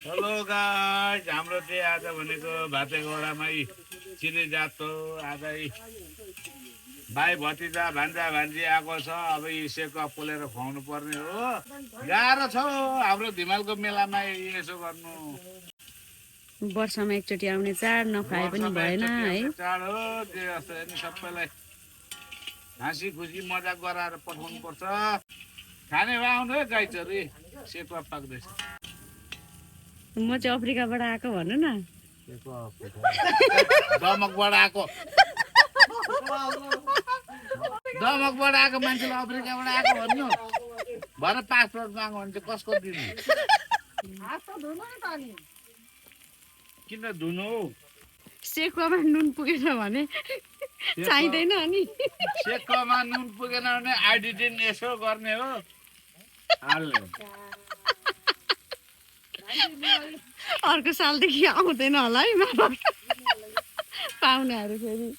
Hello guys, हाम्रो चाहिँ आज भनेको भातेगौडामै चिने जात हो। आज भाइ भतिजा भान्जा भान्जी आएको छ। अब यी सेकुवा पोलेर खुवाउनु पर्ने हो। गाह्रो छ हाम्रो धिमालको मेलामा यसो गर्नु। वर्षमा एकचोटि आउने चाड नखाए पनि भएन है। चाड हो जे जस्तो नि सबैलाई हाँसी खुसी मजाक गराएर पठाउनु पर्छ। खाने भए आउनु है गाई चोरी, सेकुवा पाक्दैछ। म चाहिँ अफ्रिकाबाट आएको भन्नु न। दमकबाट आएको दमकबाट आएको मान्छेले अफ्रिकाबाट आएको भन्नु। भरे पासपोर्ट माग्यो भने चाहिँ कसको दिनु? किन धुनु? सेकुवामा नुन पुगेन भने चाहिँदैन अनि। सेकुवामा नुन पुगेन भने आइडिटिन यसो गर्ने हो। अर्को सालदेखि आउँदैन होला है पाहुनाहरू फेरि।